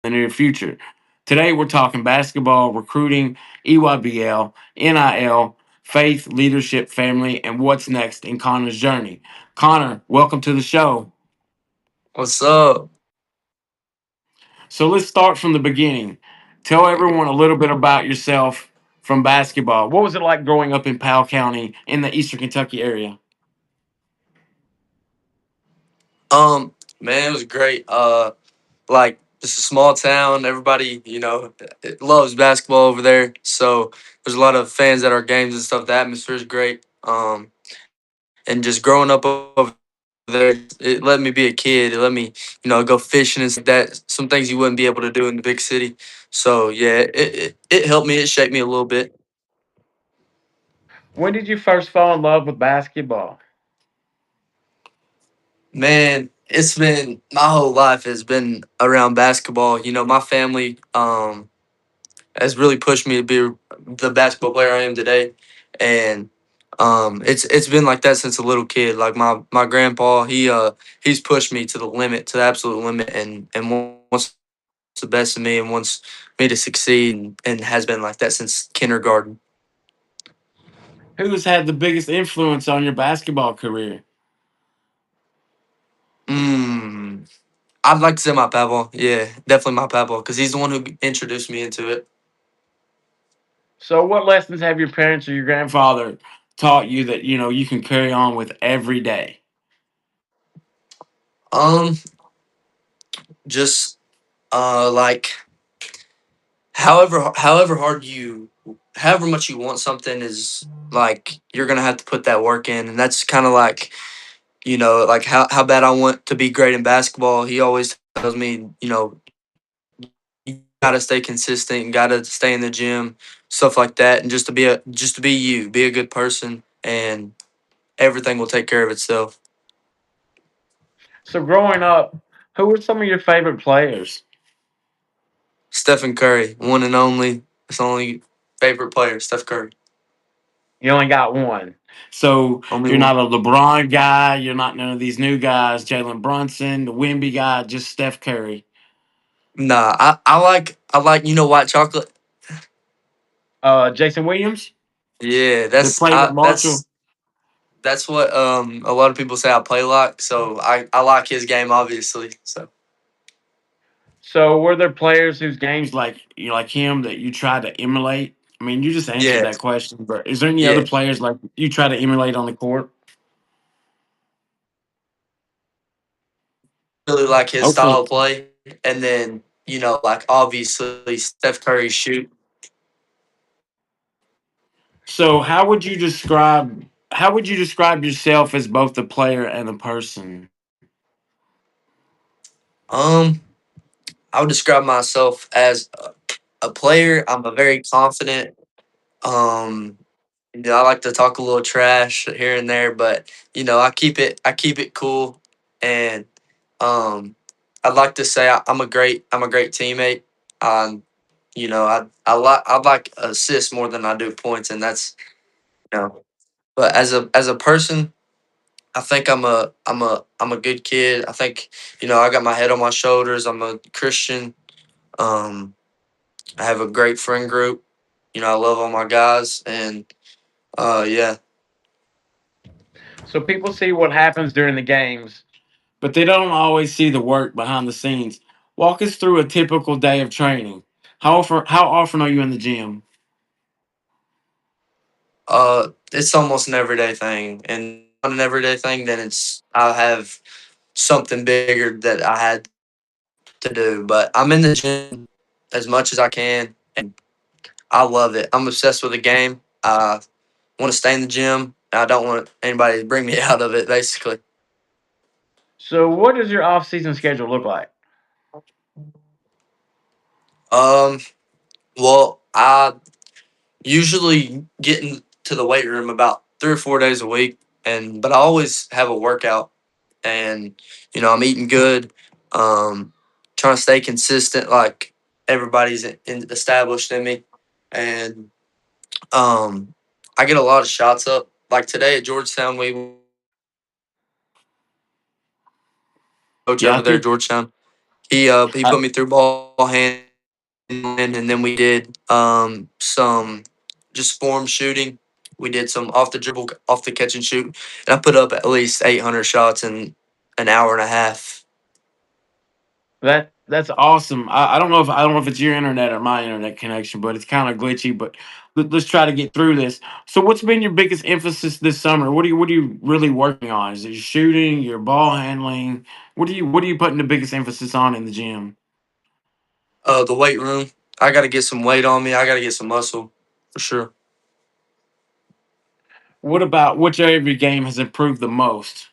the near future. Today, we're talking basketball, recruiting, EYBL, NIL, faith, leadership, family, and what's next in Connor's journey. Connor, welcome to the show. What's up? So let's start from the beginning. Tell everyone a little bit about yourself from basketball. What was it like growing up in Powell County in the Eastern Kentucky area? Man, it was great. Like it's a small town. Everybody, it loves basketball over there. So there's a lot of fans at our games and stuff. The atmosphere is great. And just growing up over there, it let me be a kid. It let me, go fishing and stuff like that. Some things you wouldn't be able to do in the big city. So yeah, it helped me. It shaped me a little bit. When did you first fall in love with basketball? Man, it's been my whole life has been around basketball. My family has really pushed me to be the basketball player I am today, and it's been like that since a little kid. Like my grandpa, he's pushed me to the limit, to the absolute limit, and wants the best of me and wants me to succeed, and has been like that since kindergarten. Who's had the biggest influence on your basketball career? Mm, I'd like to say my papa. Yeah, definitely my papa, because he's the one who introduced me into it. So, what lessons have your parents or your grandfather taught you that you can carry on with every day? Um, just like however hard you however much you want something is like you're gonna have to put that work in, and that's kind of like like how bad I want to be great in basketball. He always tells me, you gotta stay consistent, you gotta stay in the gym, stuff like that, and just to be you, be a good person, and everything will take care of itself. So, growing up, who were some of your favorite players? Stephen Curry, one and only. It's the only favorite player, Steph Curry. You only got one. So, Only you're one. not a LeBron guy. You're not none of these new guys, Jalen Brunson, the Wimby guy, just Steph Curry. Nah, I like white chocolate. Jason Williams, Yeah, that played at Marshall. that's what a lot of people say I play like. So I like his game obviously. So So, were there players whose games like him that you tried to emulate? I mean, you just answered yeah, that question, but is there any other yeah, players like you try to emulate on the court? really like his Okay. style of play. And then like obviously Steph Curry shoot. So, how would you describe yourself as both a player and a person? Um, I would describe myself as a player. I'm a very confident. Um, I like to talk a little trash here and there, but I keep it cool, and um, I'd like to say I'm a great teammate. Um, I like assists more than I do points, and that's you know. But as a person, I think I'm a good kid. I think I got my head on my shoulders. I'm a Christian. Um, I have a great friend group. I love all my guys, and yeah. So, people see what happens during the games, but they don't always see the work behind the scenes. Walk us through a typical day of training. How often are you in the gym? It's almost an everyday thing, and if it's not an everyday thing, then I have something bigger that I had to do. But I'm in the gym as much as I can, and I love it. I'm obsessed with the game. I want to stay in the gym. I don't want anybody to bring me out of it. Basically, So, what does your off-season schedule look like? um, well, I usually get into the weight room about 3 or 4 days a week, and but I always have a workout, and I'm eating good, um, trying to stay consistent, like everybody's established in me, and um, I get a lot of shots up. Like today at Georgetown, we went to the gym. My coach over Yeah, I there at think Georgetown. He Uh, put me through ball handling, and then we did some just form shooting. We did some off the dribble, off the catch and shoot, and I put up at least 800 shots in an hour and a half. that's awesome. I don't know if it's your internet or my internet connection, but it's kind of glitchy. But let's try to get through this. So, what's been your biggest emphasis this summer? What are you really working on? Is it your shooting, your ball handling? What are you putting the biggest emphasis on in the gym? The weight room. I got to get some weight on me. I got to get some muscle for sure. What about which area of your game has improved the most?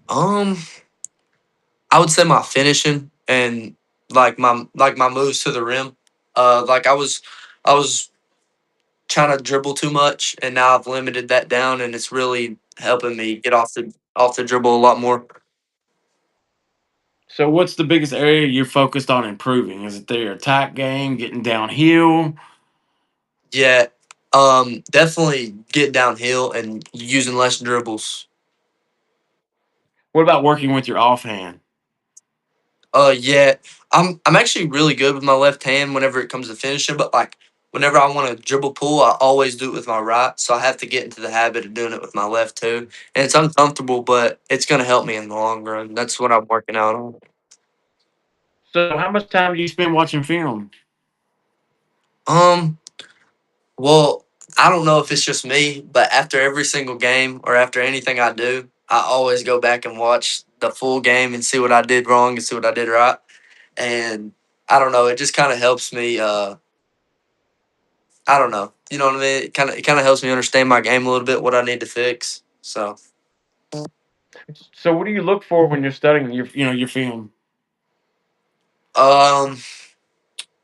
Um, I would say my finishing and like my moves to the rim. I was trying to dribble too much, and now I've limited that down, and it's really helping me get off the dribble a lot more. So, what's the biggest area you're focused on improving? Is it their attack game, getting downhill? Yeah, definitely get downhill and using less dribbles. What about working with your offhand? Yeah, I'm actually really good with my left hand whenever it comes to finishing, but like whenever I want to dribble pull, I always do it with my right. So I have to get into the habit of doing it with my left too, and it's uncomfortable, but it's gonna help me in the long run. That's what I'm working out on. So, how much time do you spend watching film? Um, well, I don't know if it's just me, but after every single game or after anything I do, I always go back and watch the full game and see what I did wrong and see what I did right. And I don't know, it just kind of helps me. I don't know, you know what I mean? It kind of helps me understand my game a little bit, what I need to fix. So, So, what do you look for when you're studying your film? um,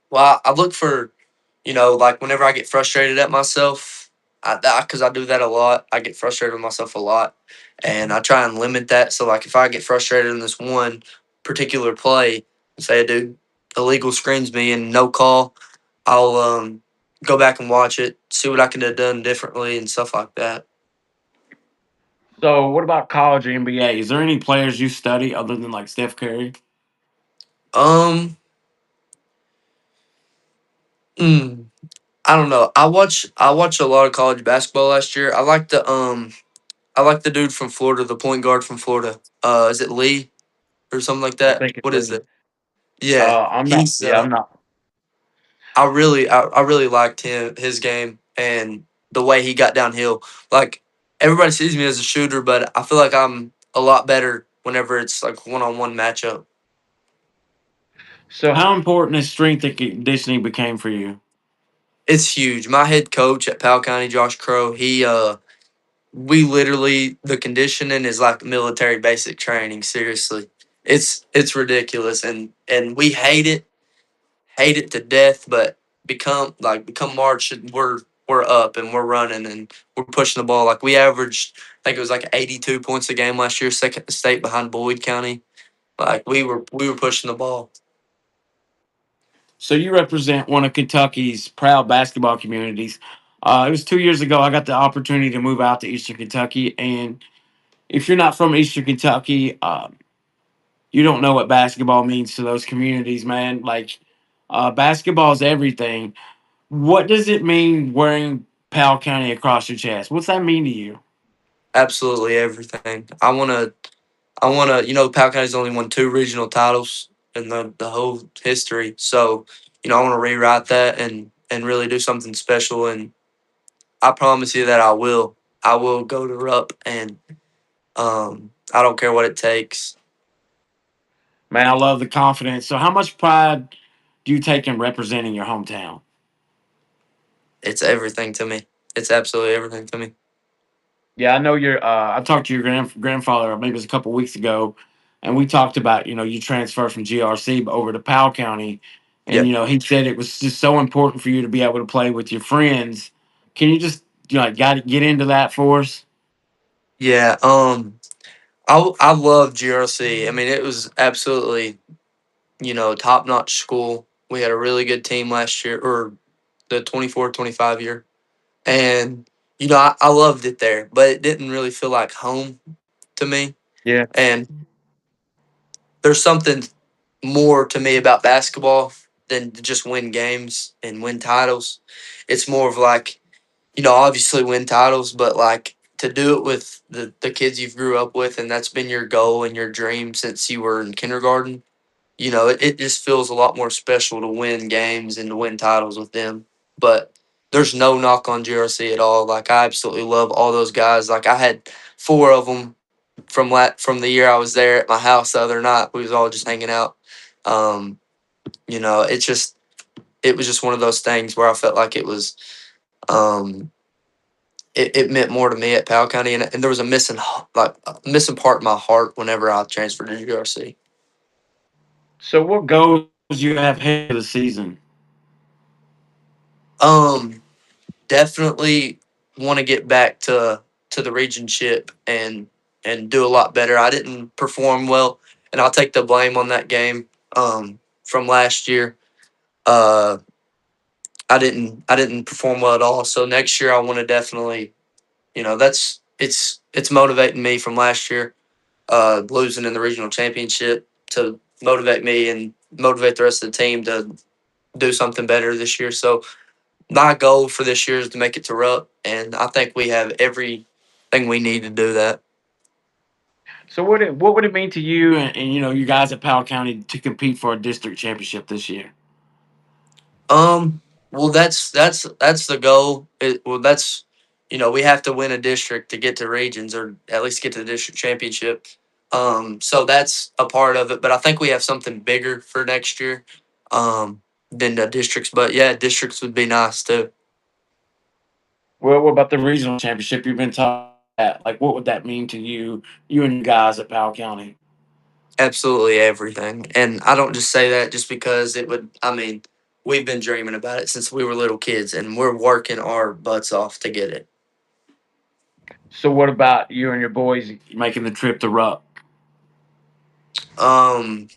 well, I look for, like whenever I get frustrated at myself, because I do that a lot. I get frustrated with myself a lot, and I try and limit that. So, like, if I get frustrated in this one particular play, say a dude illegal screens me and no call, I'll go back and watch it, see what I can have done differently and stuff like that. So, what about college or NBA? Is there any players you study other than like Steph Curry? Um, mm, I don't know. I watched a lot of college basketball last year. I like the dude from Florida, the point guard from Florida. Is it Lee or something like I that? think it's What is Lee. it? Yeah, I'm not. he's Yeah, I'm not. I really liked his game and the way he got downhill. Like everybody sees me as a shooter, but I feel like I'm a lot better whenever it's like one-on-one matchup. So, how important is strength and conditioning became for you? It's huge. My head coach at Powell County, Josh Crow, we literally the conditioning is like military basic training. Seriously, it's ridiculous, and we hate it to death. But become March, and we're up and we're running and we're pushing the ball. Like we averaged, I think it was like 82 points a game last year, second in the state behind Boyd County. Like we were pushing the ball. So, you represent one of Kentucky's proud basketball communities. It was 2 years ago. I got the opportunity to move out to Eastern Kentucky, and if you're not from Eastern Kentucky, you don't know what basketball means to those communities, man. Like, basketball is everything. What does it mean wearing Powell County across your chest? What's that mean to you? Absolutely everything. I wanna. Powell County's only won two regional titles in the whole history. So, I want to rewrite that and really do something special. And I promise you that I will. I will go to Rupp, and I don't care what it takes. Man, I love the confidence. So, how much pride do you take in representing your hometown? It's everything to me. It's absolutely everything to me. Yeah, I know your. I talked to your grandfather maybe it was a couple weeks ago, and we talked about you transfer from GRC over to Powell County, and Yeah, he said it was just so important for you to be able to play with your friends. Can you just like got get into that for us? yeah. I love GRC. I mean, it was absolutely top notch school. We had a really good team last year, or the 24-25 year. And I loved it there, but it didn't really feel like home to me. Yeah. And there's something more to me about basketball than to just win games and win titles. It's more of like, obviously win titles, but like to do it with the kids you've grew up with, and that's been your goal and your dream since you were in kindergarten. It just feels a lot more special to win games and to win titles with them. But there's no knock on GRC at all. Like I absolutely love all those guys. Like I had four of them from the year I was there at my house the other night. We was all just hanging out. Um, it was just one of those things where I felt like um, it meant more to me at Powell County, and there was a missing part in my heart whenever I transferred to GRC. So, what goals you have heading into the season? Um, Definitely want to get back to the regionship and do a lot better. I didn't perform well, and I'll take the blame on that game from last year. Uh, I didn't perform well at all. So next year I want to definitely, that's it's motivating me from last year, losing in the regional championship to motivate me and motivate the rest of the team to do something better this year. So my goal for this year is to make it to Rupp, and I think we have everything we need to do that. So, what would it mean to you and you guys at Powell County to compete for a district championship this year? Um, well, that's the goal. That's we have to win a district to get to regions, or at least get to the district championship. So that's a part of it. But I think we have something bigger for next year, than the districts. But yeah, districts would be nice too. Well, what about the regional championship you've been talking about? Like, what would that mean to you and your guys at Powell County? Absolutely everything. And I don't just say that just because it would. I mean, we've been dreaming about it since we were little kids, and we're working our butts off to get it. So, what about you and your boys making the trip to Rupp? Um,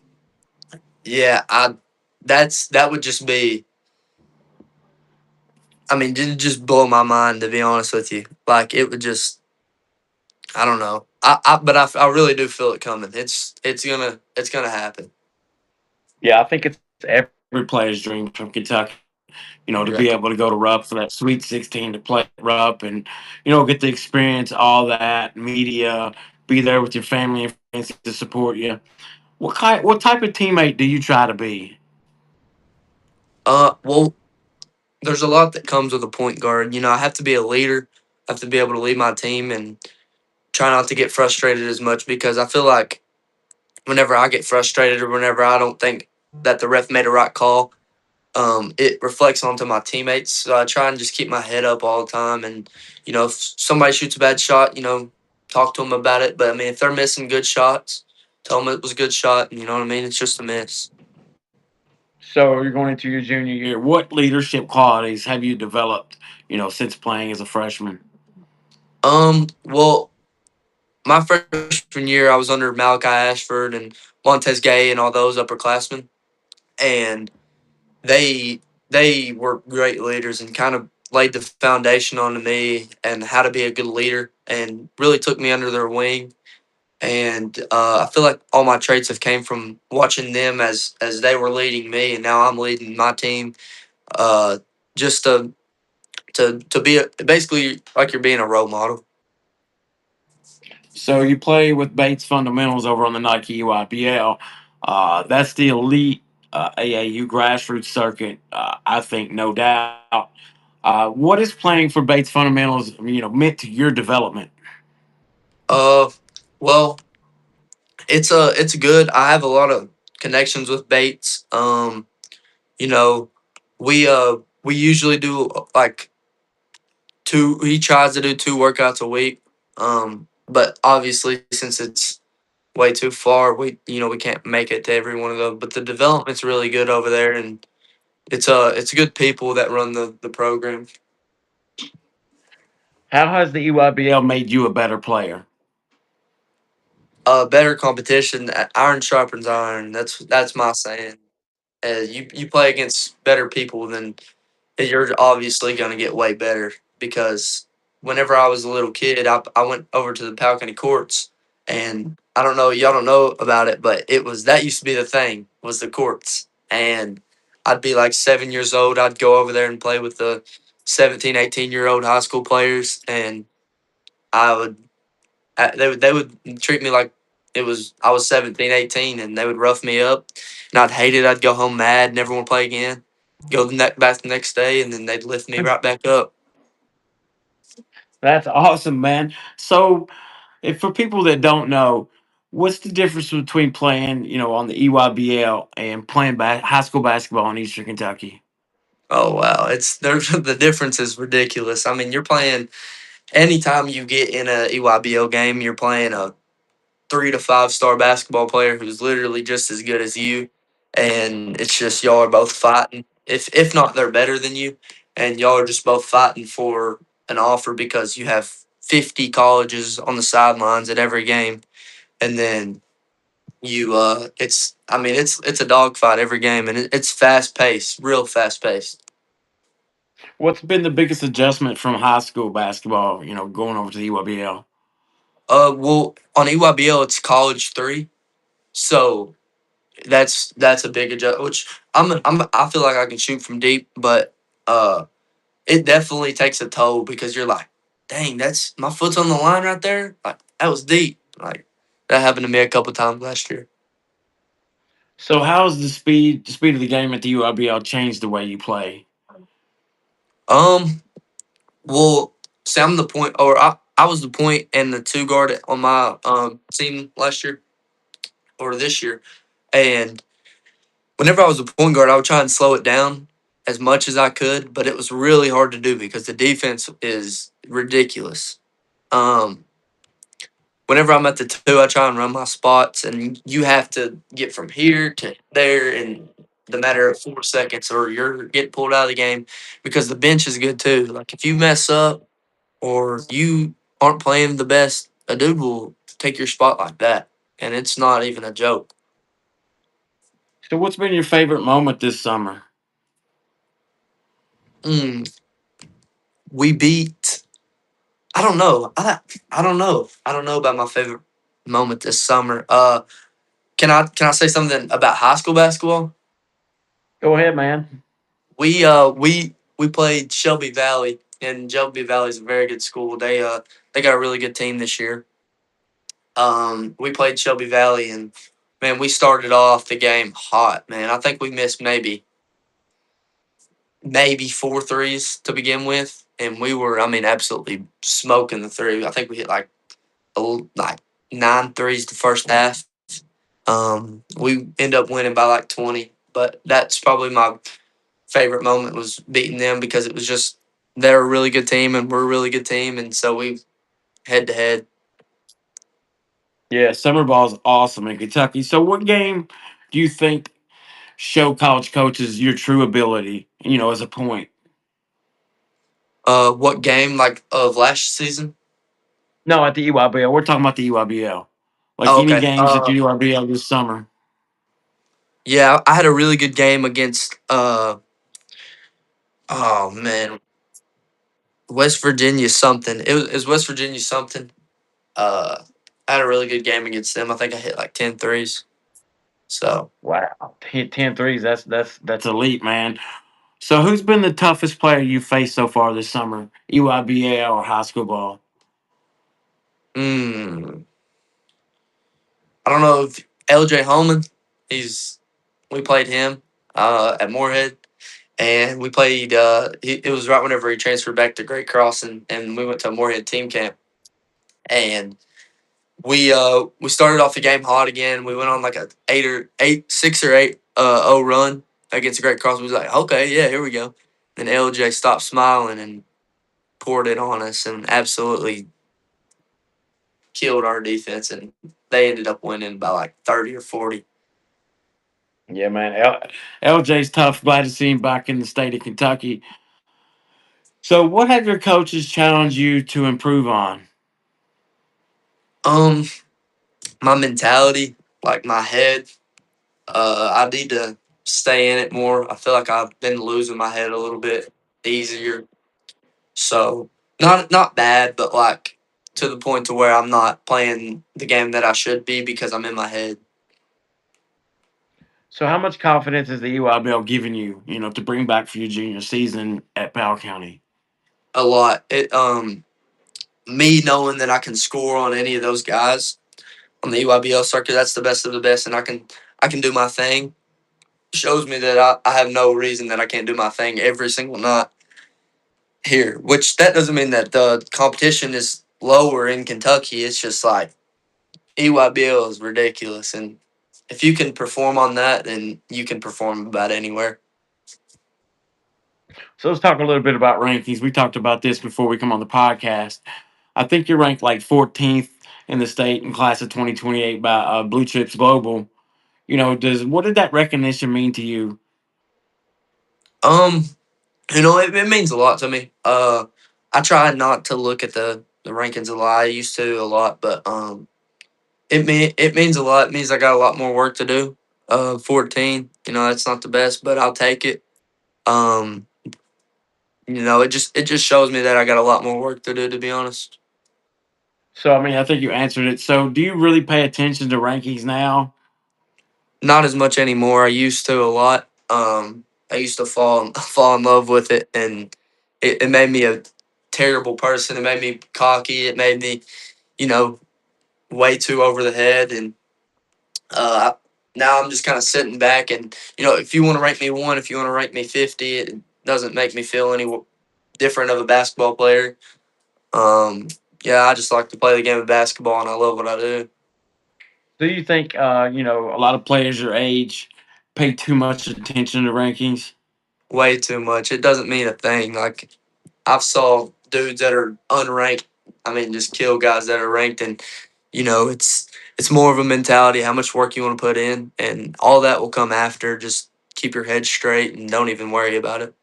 yeah, that would just be. I mean, it just blow my mind to be honest with you. Like it would just. I don't know. But I really do feel it coming. It's gonna happen. Yeah, I think it's every player's dream from Kentucky. To be Right. able to go to Rupp for that Sweet 16 to play at Rupp and get to experience all that media, be there with your family and friends to support you. What type of teammate do you try to be? Well, there's a lot that comes with a point guard. I have to be a leader. I have to be able to lead my team and try not to get frustrated as much because I feel like whenever I get frustrated or whenever I don't think that the ref made a right call, it reflects onto my teammates. So I try and just keep my head up all the time. And, if somebody shoots a bad shot, talk to them about it. But I mean, if they're missing good shots, tell them it was a good shot. You know what I mean? It's just a miss. So you're going into your junior year. What leadership qualities have you developed, since playing as a freshman? Well, my freshman year, I was under Malachi Ashford and Montez Gay and all those upperclassmen. And they they were great leaders and kind of laid the foundation onto me and how to be a good leader and really took me under their wing. And I feel like all my traits have came from watching them as they were leading me, and now I'm leading my team. Just to be basically like you're being a role model. So you play with Bates Fundamentals over on the Nike UIPL. That's the elite AAU grassroots circuit. I think, no doubt. What is playing for Bates Fundamentals, meant to your development? Uh, well, it's good. I have a lot of connections with Bates. You know, we usually do like two. He tries to do two workouts a week. But obviously, since it's way too far, we can't make it to every one of those. But the development's really good over there, and it's good people that run the program. How has the EYBL made you a better player? Better competition. Iron sharpens iron. That's my saying. You play against better people, then you're obviously going to get way better. Because whenever I was a little kid, I went over to the Powell County courts, And I don't know, y'all don't know about it, but it was that used to be the thing was the courts. And I'd be like 7 years old. I'd go over there and play with the 17, 18-year old high school players, and I would they would treat me like it was I was 17, 18, and they would rough me up, and I'd hate it. I'd go home mad, never want to play again. Go back the next day, and then they'd lift me right back up. That's awesome, man. So, if for people that don't know, what's the difference between playing, on the EYBL and playing high school basketball in Eastern Kentucky? Oh wow, it's there's the difference is ridiculous. I mean, you're playing anytime you get in a EYBL game, you're playing a 3 to 5 star basketball player who's literally just as good as you, and it's just y'all are both fighting. If not, they're better than you, and y'all are just both fighting for an offer because you have 50 colleges on the sidelines at every game, and then it's I mean it's a dogfight every game, and it's fast paced, real fast paced. What's been the biggest adjustment from high school basketball, going over to the EYBL? Well, on EYBL it's college three, so that's a big adjustment. Which I feel like I can shoot from deep, but uh, it definitely takes a toll because you're like, dang, that's my foot's on the line right there. Like that was deep. Like that happened to me a couple times last year. So, how's the speed of the game at the EYBL changed the way you play? Um, well, see, I'm the point, or I was the point and the two guard on my team last year or this year, and whenever I was a point guard, I would try and slow it down as much as I could, but it was really hard to do because the defense is ridiculous. Um, Whenever I'm at the two, I try and run my spots, and you have to get from here to there in the matter of 4 seconds, or you're getting pulled out of the game because the bench is good too. Like if you mess up or you aren't playing the best, a dude will take your spot like that, and it's not even a joke. So, what's been your favorite moment this summer? Mm, we beat. I don't know. I don't know. I don't know about my favorite moment this summer. Can I say something about high school basketball? Go ahead, man. We played Shelby Valley, and Shelby Valley is a very good school. They got a really good team this year. We played Shelby Valley, and man, we started off the game hot. Man, I think we missed maybe four threes to begin with, and we were I mean absolutely smoking the three. I think we hit like 9 threes the first half. We end up winning by like 20, but that's probably my favorite moment was beating them because it was just they're a really good team and we're a really good team, and so we head to head. Yeah, summer ball is awesome in Kentucky. So, what game do you think show college coaches your true ability, as a point? What game like of last season? No, at the EYBL. We're talking about the EYBL. Like Oh, any okay. games at the EYBL this summer. Yeah, I had a really good game against oh man, West Virginia something. It was West Virginia something. Uh, I had a really good game against them. I think I hit like 10 threes. So Wow. Hit 10 threes. That's elite, man. So who's been the toughest player you faced so far this summer? EYBL or high school ball? mm, I don't know if LJ Holman. He's we played him at Moorhead, and we played. It was right whenever he transferred back to Great Cross, and we went to a Moorhead team camp, and we started off the game hot again. We went on like a 6 or 8 0 run against Great Cross. We was like, okay, yeah, here we go. Then LJ stopped smiling and poured it on us, and absolutely killed our defense, and they ended up winning by like 30 or 40. Yeah, man. LJ's tough. Glad to see him back in the state of Kentucky. So what have your coaches challenged you to improve on? Um, my mentality, like my head, I need to stay in it more. I feel like I've been losing my head a little bit easier. So not bad, but like to the point to where I'm not playing the game that I should be because I'm in my head So, how much confidence is the EYBL giving you, to bring back for your junior season at Powell County? a lot. It Me knowing that I can score on any of those guys on the EYBL circuit, that's the best of the best, and I can do my thing. Shows me that I have no reason that I can't do my thing every single night here. Which that doesn't mean that the competition is lower in Kentucky. It's just like EYBL is ridiculous, and if you can perform on that, then you can perform about anywhere. So, let's talk a little bit about rankings. We talked about this before we come on the podcast. I think you're ranked like 14th in the state in class of 2028 by Blue Chips Global. Does what did that recognition mean to you? Um, it means a lot to me. I try not to look at the rankings a lot. I used to a lot, but it means a lot. It means I got a lot more work to do. 14. That's not the best, but I'll take it. Um, it just shows me that I got a lot more work to do. To be honest, So, I mean, I think you answered it. So, do you really pay attention to rankings now? not as much anymore. I used to a lot. I used to fall in love with it, and it made me a terrible person. It made me cocky. It made me, you know, way too over the head. And uh, I- now I'm just kind of sitting back. And if you want to rank me one, if you want to rank me 50, it doesn't make me feel any different of a basketball player. Um, yeah, I just like to play the game of basketball, and I love what I do. Do you think a lot of players your age pay too much attention to rankings? Way too much. It doesn't mean a thing. Like I've saw dudes that are unranked. I mean, just kill guys that are ranked, and it's more of a mentality, how much work you want to put in, and all that will come after. Just keep your head straight and don't even worry about it.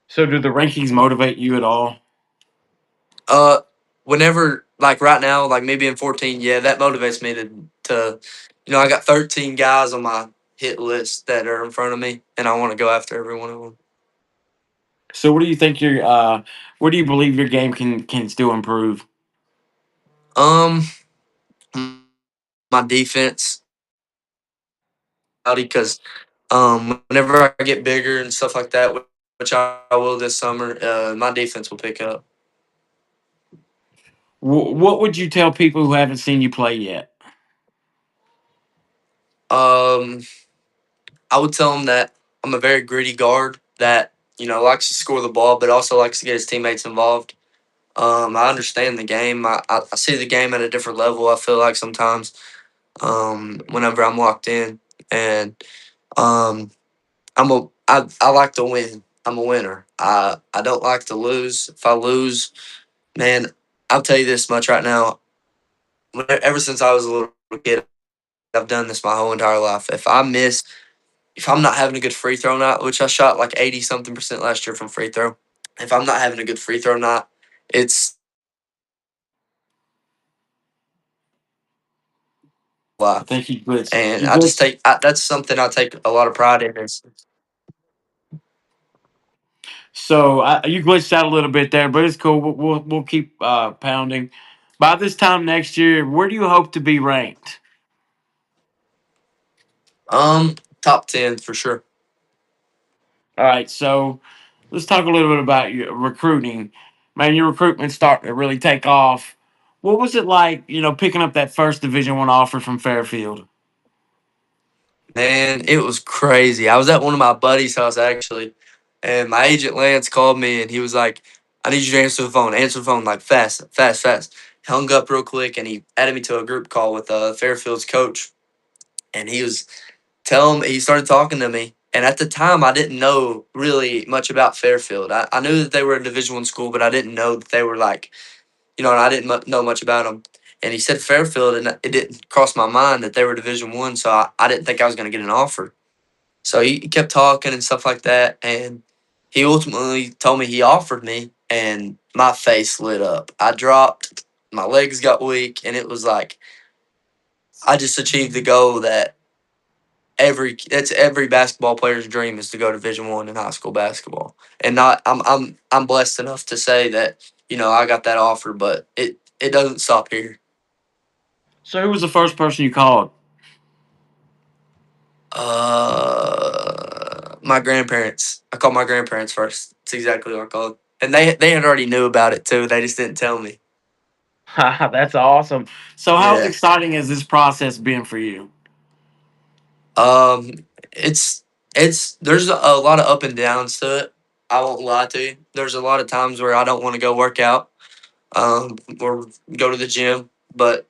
So, do the rankings motivate you at all? Uh, Whenever like right now, like me being 14, yeah, that motivates me to I got 13 guys on my hit list that are in front of me, and I want to go after every one of them. So, what do you think where do you believe your game can still improve? Um, my defense, because whenever I get bigger and stuff like that, which I will this summer, my defense will pick up. What would you tell people who haven't seen you play yet? Um, I would tell them that I'm a very gritty guard that likes to score the ball, but also likes to get his teammates involved. I understand the game. I see the game at a different level. I feel like sometimes whenever I'm locked in, and um, I like to win. I'm a winner. I don't like to lose. If I lose, man, I'll tell you this much right now. Ever since I was a little kid, I've done this my whole entire life. If I'm not having a good free throw night, which I shot like 80 something percent last year from free throw, if I'm not having a good free throw night, it's I life. think you glitched. And You glitched. that's something I take a lot of pride in. So you glitched out a little bit there, but it's cool. We'll keep pounding. By this time next year, where do you hope to be ranked? Top 10 for sure. All right, so let's talk a little bit about your recruiting. Man, your recruitment starting to really take off. What was it like, picking up that first Division 1 offer from Fairfield? Man, it was crazy. I was at one of my buddies' house actually, and my agent Lance called me and he was like, "I need you to answer the phone. Answer the phone like fast, fast, fast." Hung up real quick and he added me to a group call with Fairfield's coach, and he started talking to me. And at the time, I didn't know really much about Fairfield. I knew that they were a Division 1 school, but I didn't know that they were like, and I didn't know much about them. And he said Fairfield, and it didn't cross my mind that they were Division 1, so I didn't think I was going to get an offer. So he kept talking and stuff like that, and he ultimately told me he offered me, and my face lit up. I dropped, my legs got weak, and it was like I just achieved the goal that every basketball player's dream is to go Division 1 in high school basketball. And not I'm blessed enough to say that I got that offer, but it doesn't stop here. So who was the first person you called? My grandparents. I called my grandparents first. That's exactly what I called, and they had already knew about it too. They just didn't tell me. That's awesome. So how Yeah. exciting has this process been for you? Um, it's there's a lot of up and downs to it. I won't lie to you. There's a lot of times where I don't want to go work out, or go to the gym, but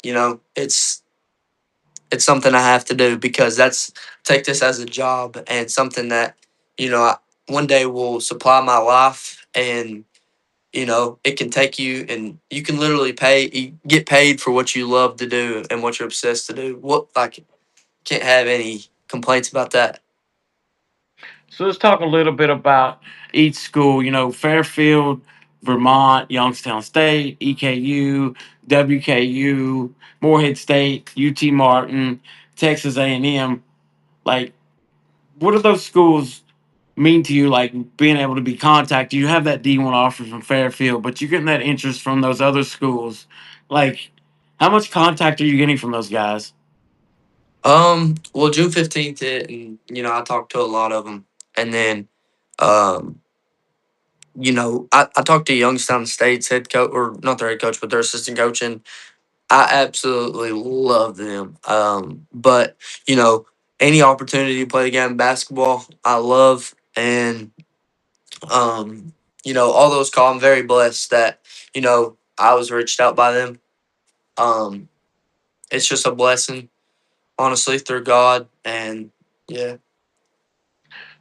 it's something I have to do because that's take this as a job and something that one day will supply my life, and it can take you, and you can literally get paid for what you love to do and what you're obsessed to do. What, like, can't have any complaints about that. So let's talk a little bit about each school. Fairfield, Vermont, Youngstown State, EKU, WKU, Morehead State, UT Martin, Texas A&M. Like, what do those schools mean to you? Like being able to be contacted. You have that D1 offer from Fairfield, but you're getting that interest from those other schools. Like, how much contact are you getting from those guys? Well, June 15th hit, and I talked to a lot of them, and then um I talked to Youngstown State's head coach, or not their head coach, but their assistant coach, and I absolutely love them. But any opportunity to play the game of basketball, I love, and all those call. I'm very blessed that I was reached out by them. Um, it's just a blessing, honestly, through God, and yeah,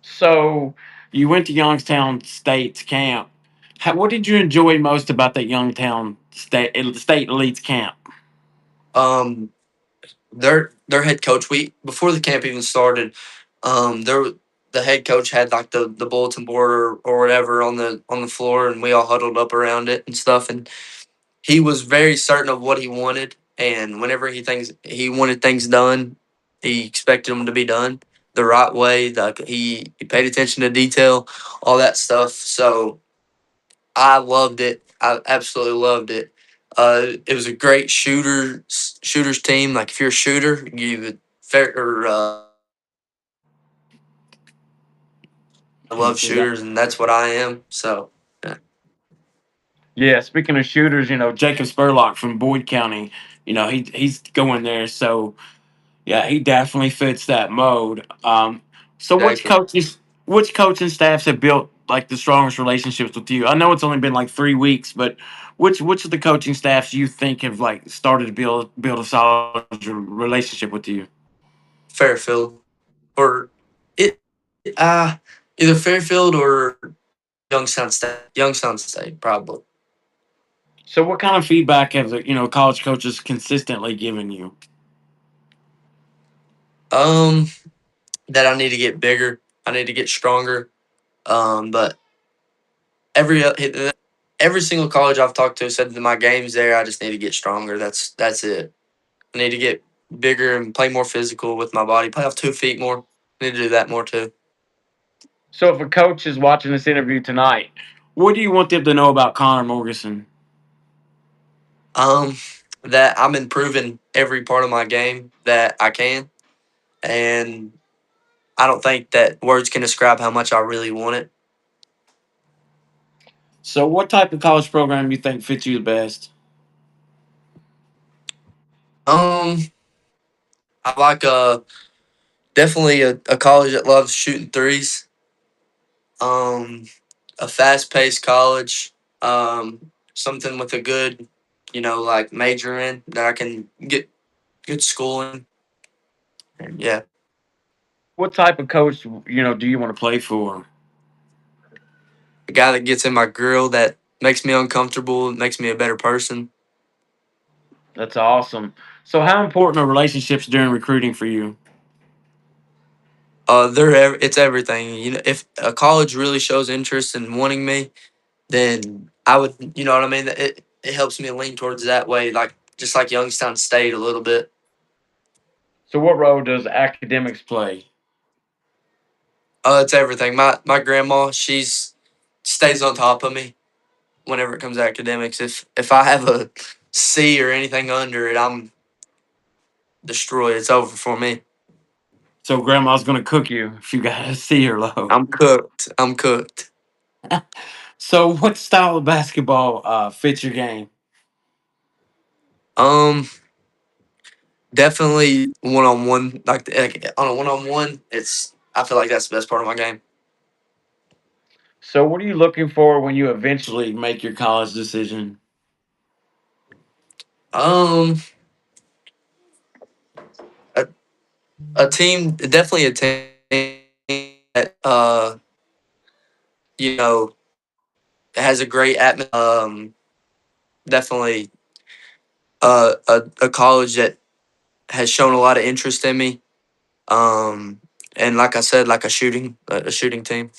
So you went to Youngstown State's camp. What did you enjoy most about that Youngstown State Elites camp? um, their head coach. We before the camp even started, there the head coach had like the bulletin board, or whatever on the floor, and we all huddled up around it and stuff. And he was very certain of what he wanted, and whenever he wanted things done, he expected them to be done the right way. Like he paid attention to detail, all that stuff. So I loved it. I absolutely loved it. It was a great shooters team. Like if you're a shooter, you would fair or I love Yeah. shooters, and that's what I am. So yeah, Yeah, speaking of shooters, Jacob Spurlock from Boyd County, he's going there. So yeah, he definitely fits that mode. So exactly. which coaching staffs have built like the strongest relationships with you? I know it's only been like 3 weeks, but which of the coaching staffs you think have like started to build a solid relationship with you? Fairfield or it either Fairfield or Youngstown State. Youngstown State probably. So what kind of feedback have the college coaches consistently given you? Um, that I need to get bigger. I need to get stronger. But every every single college I've talked to said that my game's there. I just need to get stronger. That's it. I need to get bigger and play more physical with my body. Play off 2 feet more. I need to do that more too. So if a coach is watching this interview tonight, what do you want them to know about Connor Morguson? Um, that I'm improving every part of my game that I can, and I don't think that words can describe how much I really want it. So what type of college program you think fits you the best? Um, I like definitely a college that loves shooting threes. Um, a fast paced college. Something with a good, like major in that I can get good schooling. And yeah, What type of coach do you want to play for? a guy that gets in my grill that makes me uncomfortable, makes me a better person. That's awesome. So how important are relationships during recruiting for you? It's everything. If a college really shows interest in wanting me, then I would, you know what I mean. It helps me lean towards that way, like just like Youngstown State a little bit. So what role does academics play? It's everything. My grandma, she's stays on top of me whenever it comes to academics. If I have a C or anything under it, I'm destroyed. It's over for me. So grandma's gonna cook you if you got a C or low. I'm cooked. I'm cooked. So what style of basketball fits your game? Um, Definitely one on one. Like on a one on one, it's I feel like that's the best part of my game. So what are you looking for when you eventually make your college decision? Um, a, a team, definitely a team that you know has a great atmosphere. Definitely a college that has shown a lot of interest in me. Um, and like I said, like a shooting team.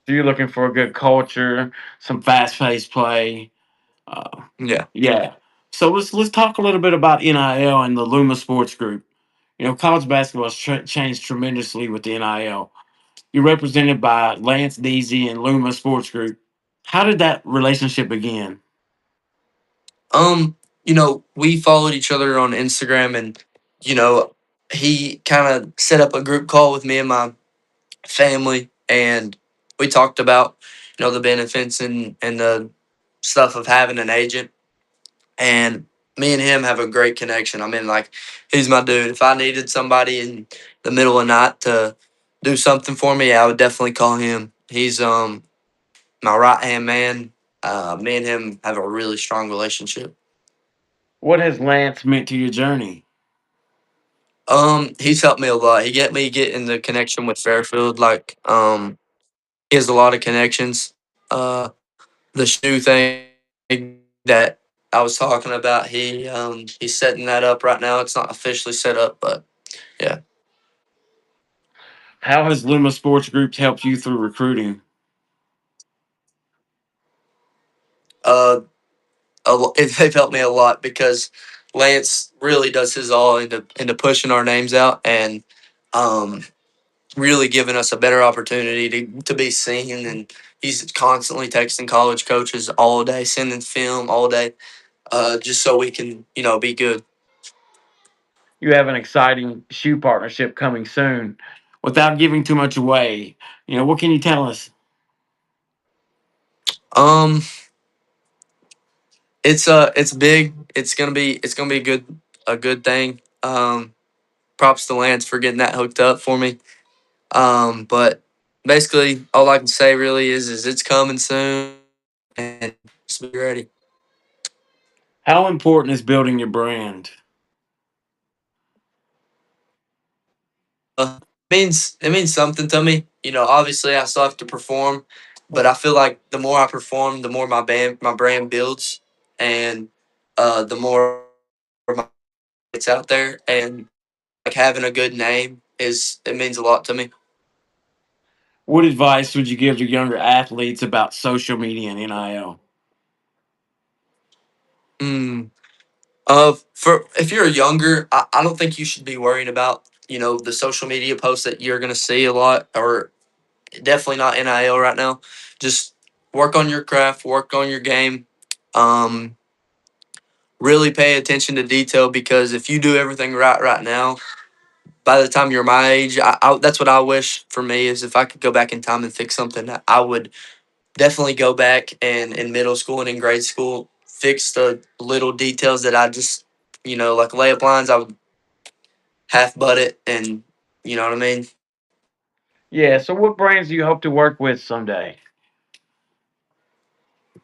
So you're looking for a good culture, some fast-paced play. Uh, Yeah. yeah. So let's talk a little bit about NIL and the Luma Sports Group. You know, college basketball has changed tremendously with the NIL. You're represented by Lance Deasy and Luma Sports Group. How did that relationship begin? Um, we followed each other on Instagram, and you know, he kind of set up a group call with me and my family, and we talked about the benefits and the stuff of having an agent. And me and him have a great connection. I mean, like, he's my dude. If I needed somebody in the middle of the night to do something for me, I would definitely call him. He's my right hand man. Me and him have a really strong relationship. What has Lance meant to your journey? He's helped me a lot. He get in the connection with Fairfield. Like, he has a lot of connections. The shoe thing that I was talking about, he's setting that up right now. It's not officially set up, but yeah. How has Luma Sports Group helped you through recruiting? Uh, they've helped me a lot because Lance really does his all into pushing our names out and um, really giving us a better opportunity to be seen. And he's constantly texting college coaches all day, sending film all day, just so we can be good. You have an exciting shoe partnership coming soon. Without giving too much away, you know, what can you tell us? Um, it's big. It's gonna be a good thing. Props to Lance for getting that hooked up for me. But basically, all I can say really is it's coming soon, and just be ready. How important is building your brand? It means something to me. Obviously, I still have to perform, but I feel like the more I perform, the more my brand builds, and the more my it's out there, and like having a good name it means a lot to me. What advice would you give to younger athletes about social media and NIL? Mm. For if you're younger, I don't think you should be worrying about the social media posts that you're gonna see a lot, or definitely not NIL right now. Just work on your craft, work on your game. Um, really pay attention to detail, because if you do everything right now, by the time you're my age, that's what I wish for me, is if I could go back in time and fix something, I would definitely go back and in middle school and in grade school fix the little details that I just like layup lines. I would half butt it, and you know what I mean. Yeah, so what brands do you hope to work with someday?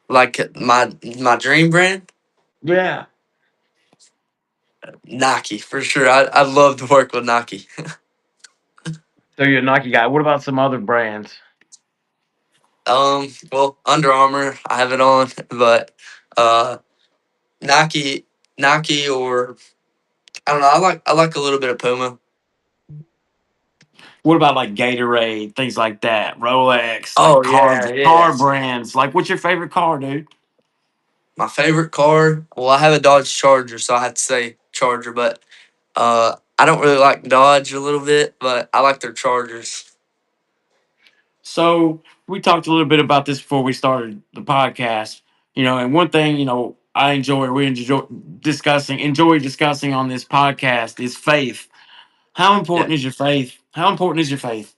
Like my dream brand, Yeah. Nike for sure. I'd love to work with Nike. So you're a Nike guy. What about some other brands? Well, Under Armour, I have it on, but uh, Nike, Nike, or I don't know. I like a little bit of Puma. What about like Gatorade, things like that? Rolex, like Oh yeah, car yeah. brands. Like what's your favorite car, dude? My favorite car. Well, I have a Dodge Charger, so I have to say Charger. But I don't really like Dodge a little bit, but I like their Chargers. So we talked a little bit about this before we started the podcast, you know, and one thing, you know, I enjoy we enjoy discussing on this podcast is faith. How important is Yeah, your faith? How important is your faith?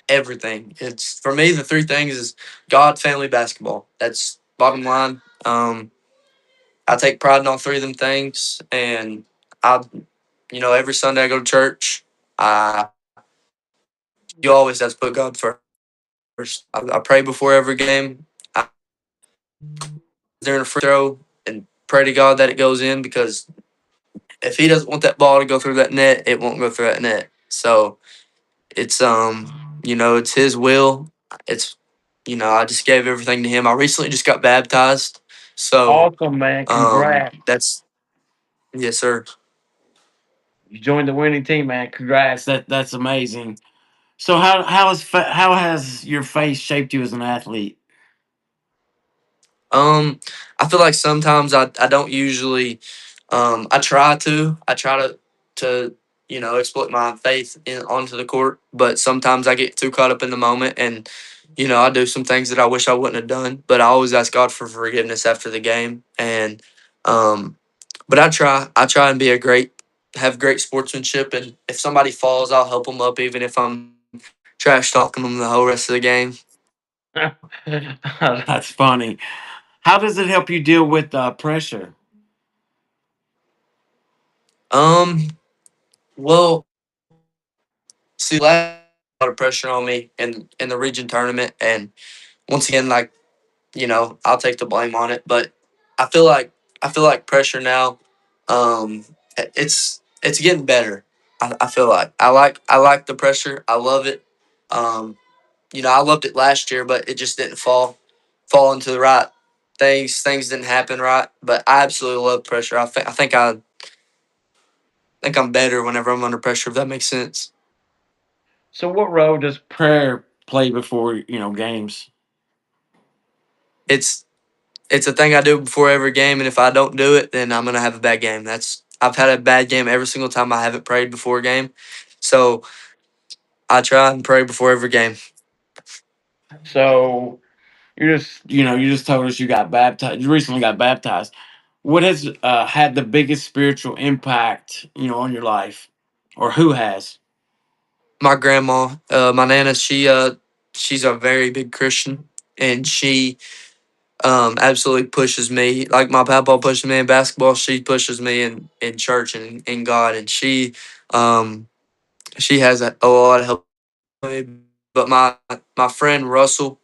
everything. It's for me. The three things is God, family, basketball. That's bottom line. I take pride in all three of them things, and I, every Sunday I go to church. I You always have to put God first. I pray before every game. I during a free throw and pray to God that it goes in because if He doesn't want that ball to go through that net, it won't go through that net. So it's it's His will. It's I just gave everything to Him. I recently just got baptized, so Awesome, man. Congrats. that's yes, sir. You joined the winning team, man. Congrats. That's amazing. So how has your faith shaped you as an athlete? Um, I feel like sometimes I don't usually I try to exploit my faith in onto the court, but sometimes I get too caught up in the moment and I do some things that I wish I wouldn't have done, but I always ask God for forgiveness after the game and um but I try and be a great have great sportsmanship, and if somebody falls, I'll help them up even if I'm trash talking them the whole rest of the game. That's funny. How does it help you deal with pressure? Um well, see, last year there was a lot of pressure on me in the region tournament, and once again, like I'll take the blame on it. But I feel like I feel like pressure now. It's getting better. I feel like I like the pressure. I love it. Um, I loved it last year, but it just didn't fall into the right things. Things didn't happen right. But I absolutely love pressure. I think I'm better whenever I'm under pressure. If that makes sense. So what role does prayer play before, games? It's it's a thing I do before every game, and if I don't do it, then I'm gonna have a bad game. I've had a bad game every single time I haven't prayed before a game, so I try and pray before every game. So you just told us you got baptized. You recently got baptized. What has had the biggest spiritual impact, on your life, or who has? My grandma, my nana, she's a very big Christian, and she absolutely pushes me like my papa pushes me in basketball. She pushes me in church and in God, and um she has a lot of help me. But my friend Russell,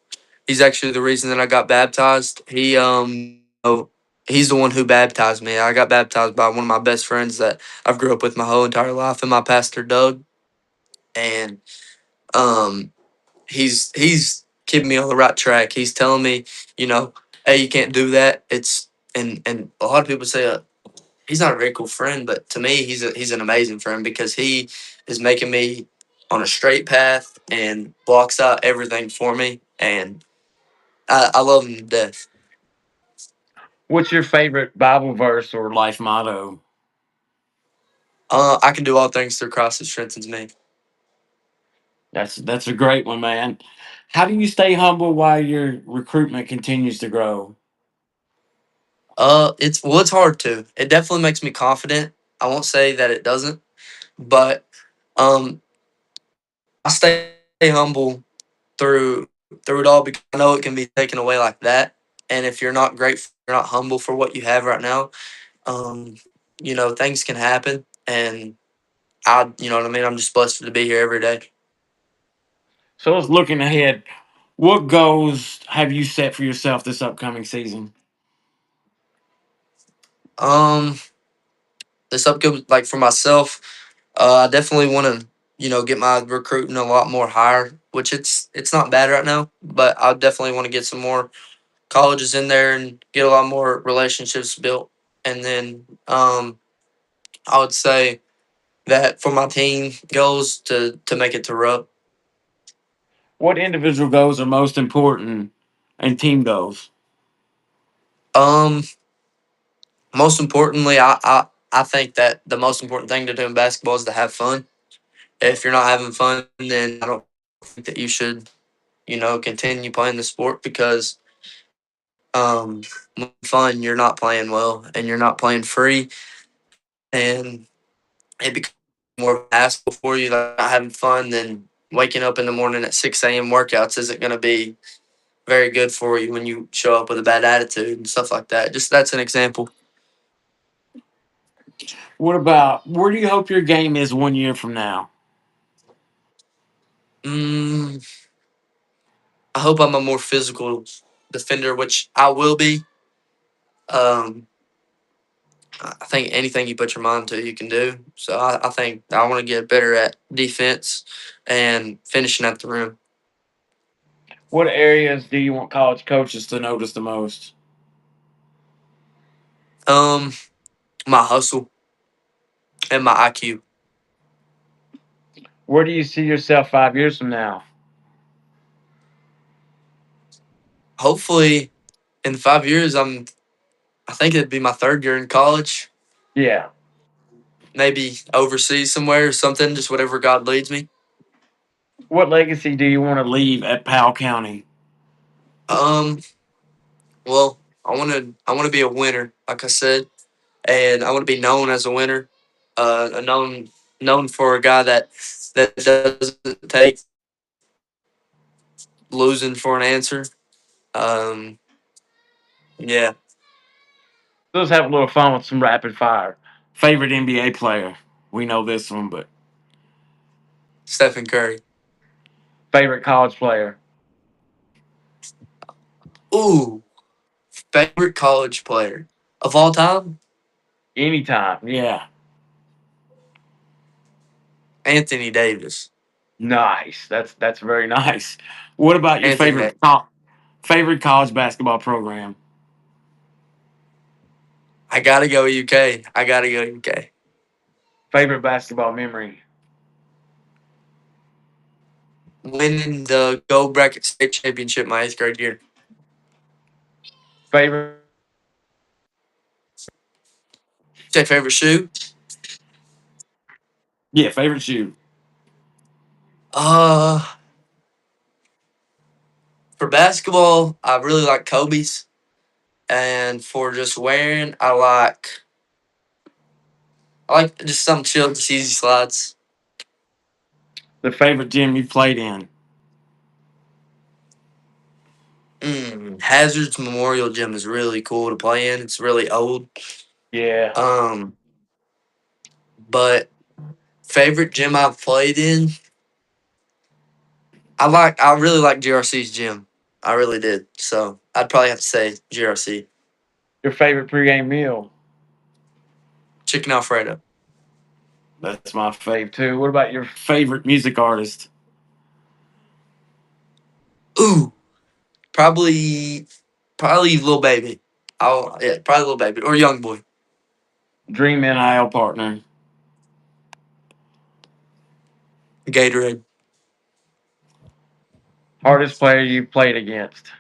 he's actually the reason that I got baptized. He's the one who baptized me. I got baptized by one of my best friends that I've grew up with my whole entire life, and my pastor Doug. And um, he's keeping me on the right track. He's telling me, you know, hey, you can't do that. And a lot of people say he's not a very cool friend, but to me, he's an amazing friend because he is making me on a straight path and blocks out everything for me, and I love him to death. What's your favorite Bible verse or life motto? I can do all things through Christ that strengthens me. That's a great one, man. How do you stay humble while your recruitment continues to grow? It's hard to. It definitely makes me confident. I won't say that it doesn't, but um, I stay humble through it all because I know it can be taken away like that. And if you're not grateful, you're not humble for what you have right now. Um, things can happen, and you know what I mean. I'm just blessed to be here every day. So let's looking ahead. What goals have you set for yourself this upcoming season? Um, this upcoming like for myself, I definitely want to get my recruiting a lot more higher, which it's not bad right now, but I definitely want to get some more colleges in there and get a lot more relationships built, and then I would say that for my team goals to make it to Rupp. What individual goals are most important and team goals? Um, Most importantly, I think that the most important thing to do in basketball is to have fun. If you're not having fun, then I don't think that you should continue playing the sport because Um, when fun, you're not playing well and you're not playing free, and it becomes more of a hassle for you. Like not having fun, then waking up in the morning at 6 a.m. workouts isn't going to be very good for you when you show up with a bad attitude and stuff like that. Just that's an example. What about where do you hope your game is 1 year from now? Mm, I hope I'm a more physical defender, which I will be. Um, I think anything you put your mind to, you can do. So I think I want to get better at defense and finishing at the rim. What areas do you want college coaches to notice the most? Um, my hustle and my IQ. Where do you see yourself 5 years from now? Hopefully, in 5 years, I think it'd be my third year in college. Yeah. Maybe overseas somewhere or something. Just whatever God leads me. What legacy do you want to leave at Powell County? Um, well, I want to be a winner, like I said, and I want to be known as a winner. A known for a guy that doesn't take losing for an answer. Um, yeah, Let's have a little fun with some rapid fire. Favorite NBA player? We know this one, but Stephen Curry. favorite college player? Ooh, favorite college player of all time, Anytime. Yeah. Anthony Davis. Nice. That's very nice. What about your Anthony favorite Davis. favorite college basketball program? I gotta go UK. I gotta go UK. Favorite basketball memory? Winning the gold bracket state championship my 8th grade year. Favorite Say favorite shoe. Yeah, favorite shoe. Uh, for basketball, I really like Kobe's, and for just wearing, I like just some chill, just easy slides. The favorite gym you played in. Hazard's Memorial Gym is really cool to play in. It's really old. Yeah. Um, but favorite gym I've played in, I really like GRC's gym. I really did. So I'd probably have to say GRC. Your favorite pregame meal. Chicken Alfredo. That's my fave too. What about your favorite music artist? Ooh, probably Lil Baby. Yeah, probably Lil Baby or Young Boy. Dream NIL partner. Gatorade. Hardest player you played against.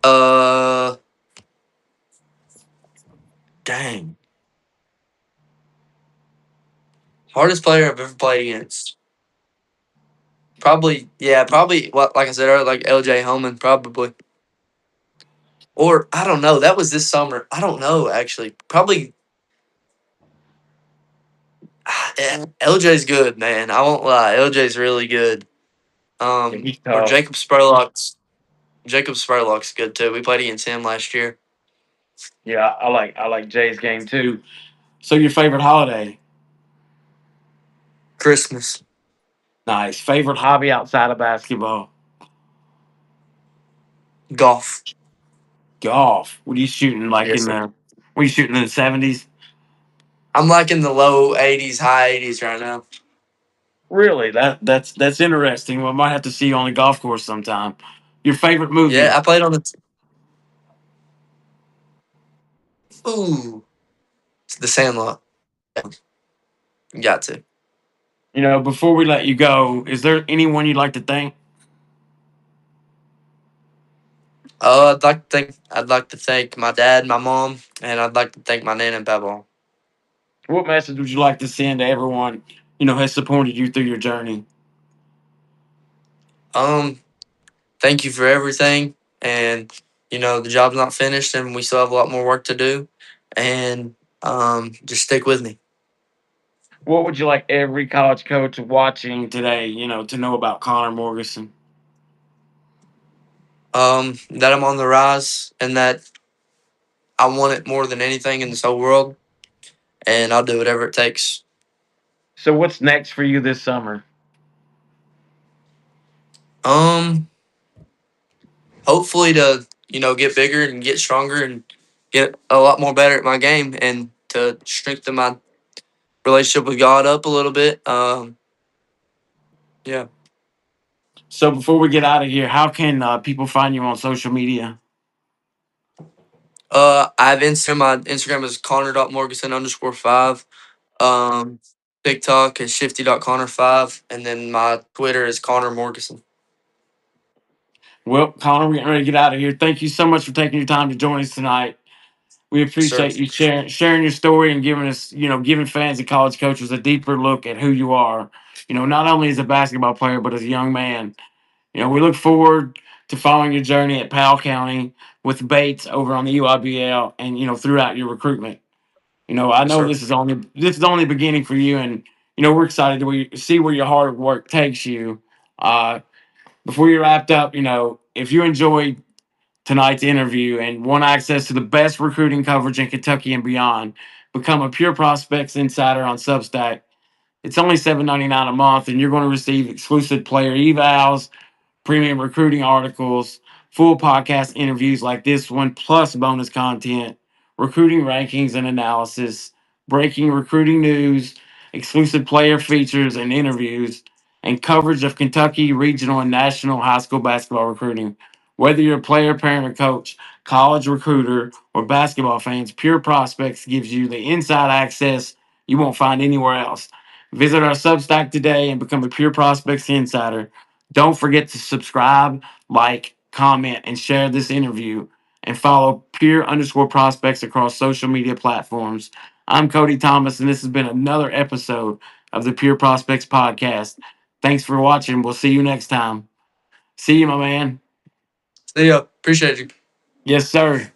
Uh, dang. Hardest player I've ever played against. Probably, yeah, probably. What, like I said earlier, like LJ Holman, probably. Or I don't know. That was this summer. I don't know actually. Probably. Yeah, LJ's good, man. I won't lie. LJ's really good. Yeah, he's Or tough. Jacob Spurlock's good too. We played against him last year. Yeah, I like Jay's game too. So your favorite holiday? Christmas. Nice. Favorite hobby outside of basketball? Golf. Golf. What are you shooting like Yes, in sir. the? What are you shooting in the 70s? I'm like in the low 80s, high 80s right now. Really? That's interesting. Well, I might have to see you on the golf course sometime. Your favorite Yeah, movie? I played on the. Ooh, it's the Sandlot. Got to. Before we let you go, is there anyone you'd like to thank? I'd like to thank my dad, my mom, and I'd like to thank my nan and papa. What message would you like to send to everyone has supported you through your journey? Um, thank you for everything. And the job's not finished, and we still have a lot more work to do. And just stick with me. What would you like every college coach watching today, to know about Connor Morguson? That I'm on the rise, and that I want it more than anything in this whole world, and I'll do whatever it takes. So, what's next for you this summer? Um, Hopefully to get bigger and get stronger and get a lot more better at my game, and to strengthen my relationship with God up a little bit. Yeah. So, before we get out of here, how can people find you on social media? I have Instagram. My Instagram is Connor.Morguson_5. Um, TikTok is Shifty.Connor5, and then my Twitter is Connor Morguson. Well, Connor, we're getting ready to get out of here. Thank you so much for taking your time to join us tonight. We Yes, sir. appreciate you sharing your story and giving us, giving fans and college coaches a deeper look at who you are. Not only as a basketball player, but as a young man. We look forward to following your journey at Powell County with Bates over on the UIBL and throughout your recruitment. I Yes, know sir. this is only beginning for you, and we're excited to see where your hard work takes you. Uh, Before you're wrapped up, if you enjoyed tonight's interview and want access to the best recruiting coverage in Kentucky and beyond, become a Pure Prospects Insider on Substack. It's only $7.99 a month, and you're going to receive exclusive player evals, premium recruiting articles, full podcast interviews like this one, plus bonus content, recruiting rankings and analysis, breaking recruiting news, exclusive player features and interviews, and coverage of Kentucky regional and national high school basketball recruiting. Whether you're a player, parent, or coach, college recruiter, or basketball fans, Pure Prospects gives you the inside access you won't find anywhere else. Visit our Substack today and become a Pure Prospects Insider. Don't forget to subscribe, like, comment, and share this interview. And follow Pure_Prospects across social media platforms. I'm Cody Thomas, and this has been another episode of the Pure Prospects Podcast. Thanks for watching. We'll see you next time. See you, my man. See ya. Appreciate you. Yes, sir.